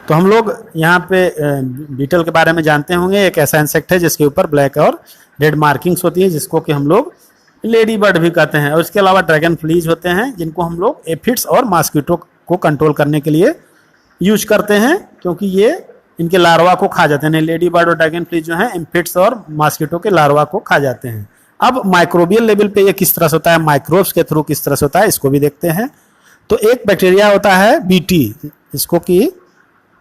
तो हम लोग यहाँ पे बीटल के बारे में जानते होंगे। एक ऐसा इंसेक्ट है जिसके ऊपर ब्लैक और रेड मार्किंग्स होती है, जिसको कि हम लोग लेडी बर्ड भी कहते हैं। और इसके अलावा ड्रैगन फ्लीज होते हैं, जिनको हम लोग एफिड्स और मॉस्किटो को कंट्रोल करने के लिए यूज करते हैं, क्योंकि ये इनके लार्वा को खा जाते हैं। लेडी बर्ड और ड्रैगन फ्लीज जो है एफिड्स और मॉस्किटो के लार्वा को खा जाते हैं। अब माइक्रोबियल लेवल पे ये किस तरह से होता है, माइक्रोब्स के थ्रू किस तरह से होता है, इसको भी देखते हैं। तो एक बैक्टीरिया होता है बीटी, इसको कि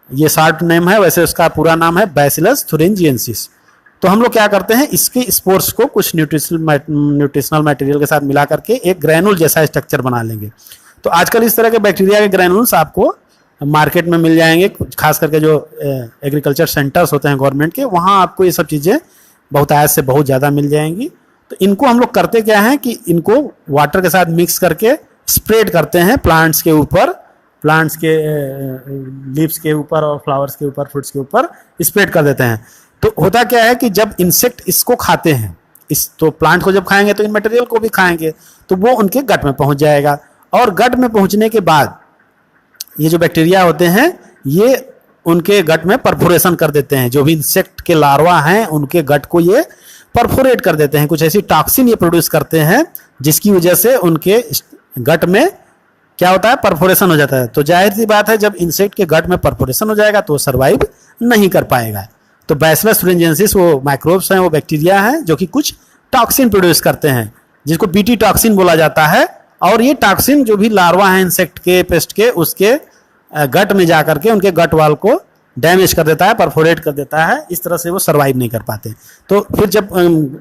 ये शॉर्ट नेम है, वैसे उसका पूरा नाम है बैसिलस थुरिंजिएंसिस। तो हम लोग क्या करते हैं, इसके स्पोर्स को कुछ न्यूट्रिशनल मटेरियल के साथ मिला करके एक ग्रैनुल जैसा स्ट्रक्चर बना लेंगे। तो आजकल इस तरह के बैक्टीरिया के ग्रैनुल्स आपको मार्केट में मिल जाएंगे, खास करके जो एग्रीकल्चर सेंटर्स होते हैं गवर्नमेंट के, वहाँ आपको ये सब चीज़ें बहुतायत से बहुत ज़्यादा मिल जाएंगी। तो इनको हम लोग करते क्या है कि इनको वाटर के साथ मिक्स करके स्प्रेड करते हैं प्लांट्स के ऊपर, प्लांट्स के लीव्स के ऊपर और फ्लावर्स के ऊपर, फ्रूट्स के ऊपर स्प्रेड कर देते हैं। तो होता क्या है कि जब इंसेक्ट इसको खाते हैं, इस तो प्लांट को जब खाएंगे तो इन मटेरियल को भी खाएंगे, तो वो उनके गट में पहुंच जाएगा। और गट में पहुंचने के बाद ये जो बैक्टीरिया होते हैं ये उनके गट में परफोरेशन कर देते हैं। जो भी इंसेक्ट के लार्वा हैं उनके गट को ये परफोरेट कर देते हैं, कुछ ऐसी टॉक्सिन ये प्रोड्यूस करते हैं जिसकी वजह से उनके गट में क्या होता है, परफोरेशन हो जाता है। तो जाहिर सी बात है, जब इंसेक्ट के गट में परफोरेशन हो जाएगा तो वो सर्वाइव नहीं कर पाएगा। तो बैसिलस थुरिंजिएंसिस वो माइक्रोब्स हैं, वो बैक्टीरिया हैं जो कि कुछ टॉक्सिन प्रोड्यूस करते हैं, जिसको बीटी टॉक्सिन बोला जाता है। और ये टॉक्सिन जो भी लार्वा है इंसेक्ट के, पेस्ट के, उसके गट में जाकर के उनके गट वाल को डैमेज कर देता है, परफोरेट कर देता है। इस तरह से वो सर्वाइव नहीं कर पाते। तो फिर जब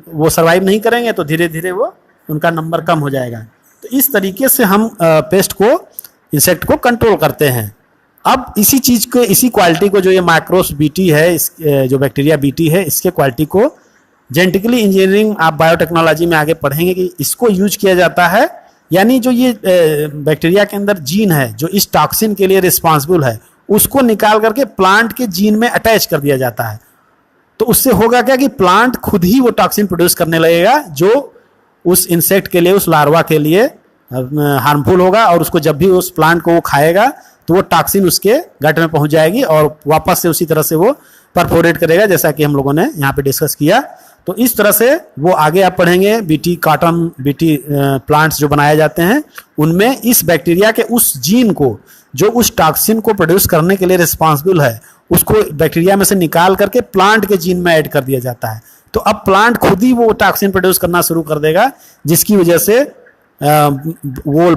वो सर्वाइव नहीं करेंगे तो धीरे धीरे वो उनका नंबर कम हो जाएगा। तो इस तरीके से हम पेस्ट को, इंसेक्ट को कंट्रोल करते हैं। अब इसी चीज़ को, इसी क्वालिटी को, जो ये माइक्रोस बीटी है, इस जो बैक्टीरिया बीटी है, इसके क्वालिटी को जेनेटिकली इंजीनियरिंग आप बायोटेक्नोलॉजी में आगे पढ़ेंगे कि इसको यूज किया जाता है। यानी जो ये बैक्टीरिया के अंदर जीन है जो इस टॉक्सिन के लिए रिस्पॉन्सिबल है, उसको निकाल करके प्लांट के जीन में अटैच कर दिया जाता है। तो उससे होगा क्या कि प्लांट खुद ही वो टॉक्सिन प्रोड्यूस करने लगेगा जो उस इंसेक्ट के लिए, उस लार्वा के लिए हार्मफुल होगा। और उसको जब भी उस प्लांट को वो खाएगा तो वो टॉक्सिन उसके गट में पहुंच जाएगी और वापस से उसी तरह से वो परफोरेट करेगा, जैसा कि हम लोगों ने यहाँ पे डिस्कस किया। तो इस तरह से वो आगे आप पढ़ेंगे, बीटी कॉटन, बीटी प्लांट्स जो बनाए जाते हैं उनमें इस बैक्टीरिया के उस जीन को, जो उस टॉक्सिन को प्रोड्यूस करने के लिए रिस्पॉन्सिबल है, उसको बैक्टीरिया में से निकाल करके प्लांट के जीन में ऐड कर दिया जाता है। तो अब प्लांट खुद ही वो टॉक्सिन प्रोड्यूस करना शुरू कर देगा, जिसकी वजह से वो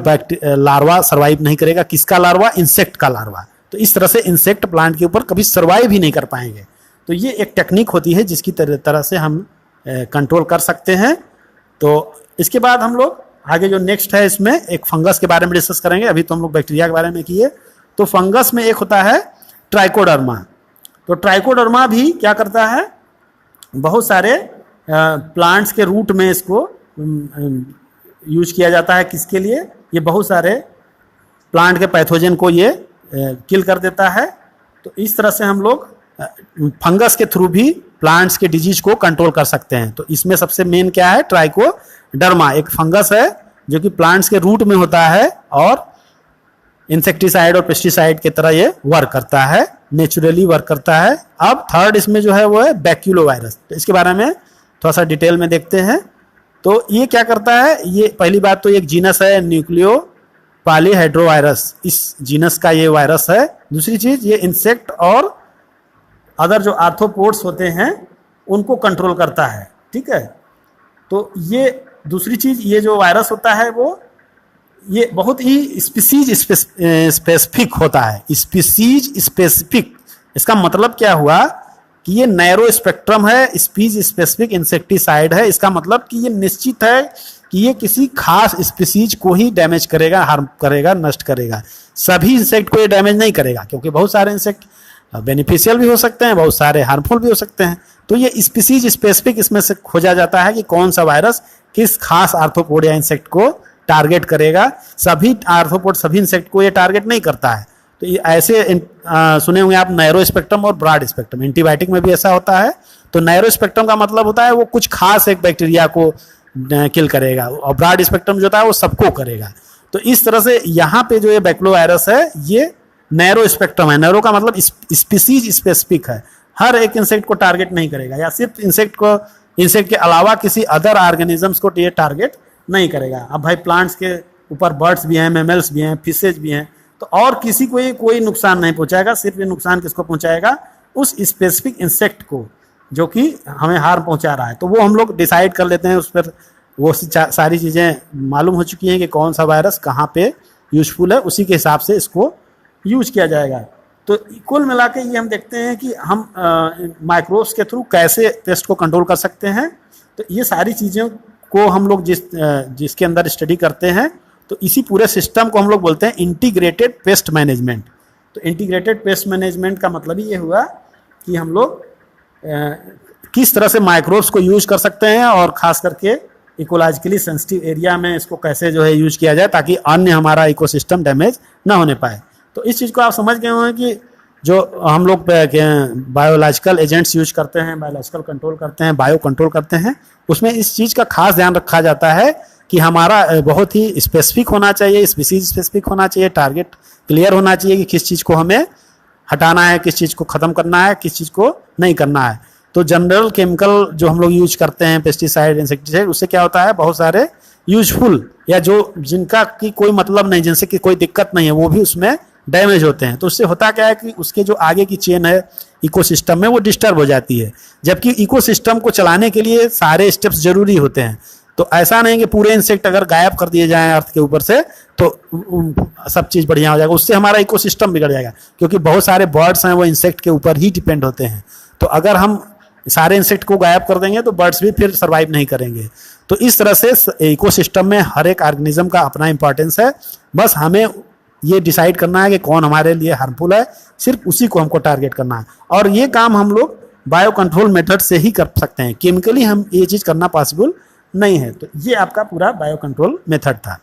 लार्वा सर्वाइव नहीं करेगा। किसका लार्वा? इंसेक्ट का लार्वा। तो इस तरह से इंसेक्ट प्लांट के ऊपर कभी सर्वाइव ही नहीं कर पाएंगे। तो ये एक टेक्निक होती है जिसकी तरह से हम कंट्रोल कर सकते हैं। तो इसके बाद हम लोग आगे जो नेक्स्ट है, इसमें एक फंगस के बारे में डिस्कस करेंगे। अभी तो हम लोग बैक्टीरिया के बारे में किए। तो फंगस में एक होता है ट्राइकोडर्मा। तो ट्राइकोडर्मा भी क्या करता है, बहुत सारे प्लांट्स के रूट में इसको यूज किया जाता है। किसके लिए? ये बहुत सारे प्लांट के पैथोजन को ये किल कर देता है। तो इस तरह से हम लोग फंगस के थ्रू भी प्लांट्स के डिजीज को कंट्रोल कर सकते हैं। तो इसमें सबसे मेन क्या है, ट्राइकोडर्मा एक फंगस है जो कि प्लांट्स के रूट में होता है और इंसेक्टिसाइड और पेस्टिसाइड की तरह ये वर्क करता है, नेचुरली वर्क करता है। अब थर्ड इसमें जो है वो है बैक्यूलोवायरस। तो इसके बारे में थोड़ा सा डिटेल में देखते हैं। तो ये क्या करता है, ये पहली बात तो एक जीनस है न्यूक्लियो पॉलीहेड्रोवायरस, इस जीनस का ये वायरस है। दूसरी चीज, ये इंसेक्ट और अदर जो आर्थ्रोपोड्स होते हैं उनको कंट्रोल करता है। ठीक है, तो ये दूसरी चीज, ये जो वायरस होता है वो ये बहुत ही स्पीसीज स्पेसिफिक होता है। स्पीसीज स्पेसिफिक, इसका मतलब क्या हुआ कि ये नैरो स्पेक्ट्रम है, स्पीज स्पेसिफिक इंसेक्टिसाइड है। इसका मतलब कि ये निश्चित है कि ये किसी खास स्पीसीज को ही डैमेज करेगा, हार्म करेगा, नष्ट करेगा। सभी इंसेक्ट को ये डैमेज नहीं करेगा, क्योंकि बहुत सारे इंसेक्ट बेनिफिशियल भी हो सकते हैं, बहुत सारे हार्मफुल भी हो सकते हैं। तो ये स्पीसीज स्पेसिफिक इसमें से खोजा जाता है कि कौन सा वायरस किस खास आर्थ्रोपोड या इंसेक्ट को टारगेट करेगा। सभी आर्थ्रोपोड, सभी इंसेक्ट को ये टारगेट नहीं करता है। तो ये ऐसे सुने होंगे आप नैरो स्पेक्ट्रम और ब्रॉड स्पेक्ट्रम। एंटीबायोटिक में भी ऐसा होता है। तो नैरो स्पेक्ट्रम का मतलब होता है वो कुछ खास एक बैक्टीरिया को किल करेगा, और ब्रॉड स्पेक्ट्रम जो होता है वो सबको करेगा। तो इस तरह से यहाँ पे जो ये बैक्यूलोवायरस है ये नैरो स्पेक्ट्रम है। नैरो का मतलब स्पीसीज स्पेसिफिक है, हर एक इंसेक्ट को टारगेट नहीं करेगा, या सिर्फ इंसेक्ट के अलावा किसी अदर ऑर्गेनिजम्स को ये टारगेट नहीं करेगा। अब भाई प्लांट्स के ऊपर बर्ड्स भी हैं, मैमल्स भी हैं, फिशेज भी हैं, तो और किसी को ये कोई नुकसान नहीं पहुंचाएगा। सिर्फ ये नुकसान किसको पहुंचाएगा? उस स्पेसिफिक इंसेक्ट को जो कि हमें हार्म पहुंचा रहा है। तो वो हम लोग डिसाइड कर लेते हैं, उस पर वो सारी चीज़ें मालूम हो चुकी हैं कि कौन सा वायरस कहाँ पे यूजफुल है, उसी के हिसाब से इसको यूज किया जाएगा। तो कुल मिला के ये हम देखते हैं कि हम माइक्रोब्स के थ्रू कैसे पेस्ट को कंट्रोल कर सकते हैं। तो ये सारी चीज़ों को हम लोग जिसके अंदर स्टडी करते हैं, तो इसी पूरे सिस्टम को हम लोग बोलते हैं इंटीग्रेटेड पेस्ट मैनेजमेंट। तो इंटीग्रेटेड पेस्ट मैनेजमेंट का मतलब ये हुआ कि हम लोग किस तरह से माइक्रोब्स को यूज कर सकते हैं, और खास करके इकोलॉजिकली सेंसिटिव एरिया में इसको कैसे जो है यूज किया जाए ताकि अन्य हमारा इकोसिस्टम डैमेज ना होने पाए। तो इस चीज़ को आप समझ गए होंगे कि जो हम लोग बायोलॉजिकल एजेंट्स यूज करते हैं, बायोलॉजिकल कंट्रोल करते हैं, बायो कंट्रोल करते हैं, उसमें इस चीज़ का खास ध्यान रखा जाता है कि हमारा बहुत ही स्पेसिफिक होना चाहिए, स्पीसीज स्पेसिफिक होना चाहिए, टारगेट क्लियर होना चाहिए कि किस चीज़ को हमें हटाना है, किस चीज़ को ख़त्म करना है, किस चीज़ को नहीं करना है। तो जनरल केमिकल जो हम लोग यूज करते हैं, पेस्टिसाइड, इंसेक्टिसाइड, उससे क्या होता है, बहुत सारे यूजफुल या जो जिनका की कोई मतलब नहीं, जिनसे कि कोई दिक्कत नहीं है, वो भी उसमें डैमेज होते हैं। तो उससे होता क्या है कि उसके जो आगे की चेन है इकोसिस्टम में, वो डिस्टर्ब हो जाती है। जबकि इकोसिस्टम को चलाने के लिए सारे स्टेप्स जरूरी होते हैं। तो ऐसा नहीं कि पूरे इंसेक्ट अगर गायब कर दिए जाएं अर्थ के ऊपर से तो सब चीज़ बढ़िया हो जाएगा, उससे हमारा इकोसिस्टम बिगड़ जाएगा। क्योंकि बहुत सारे बर्ड्स हैं वो इंसेक्ट के ऊपर ही डिपेंड होते हैं। तो अगर हम सारे इंसेक्ट को गायब कर देंगे तो बर्ड्स भी फिर सर्वाइव नहीं करेंगे। तो इस तरह से इकोसिस्टम में हर एक ऑर्गेनिज्म का अपना इंपॉर्टेंस है। बस हमें ये डिसाइड करना है कि कौन हमारे लिए हार्मफुल है, सिर्फ उसी को हमको टारगेट करना है। और ये काम हम लोग बायो कंट्रोल मेथड से ही कर सकते हैं, केमिकली हम ये चीज़ करना पॉसिबल नहीं है। तो ये आपका पूरा बायो कंट्रोल मेथड था।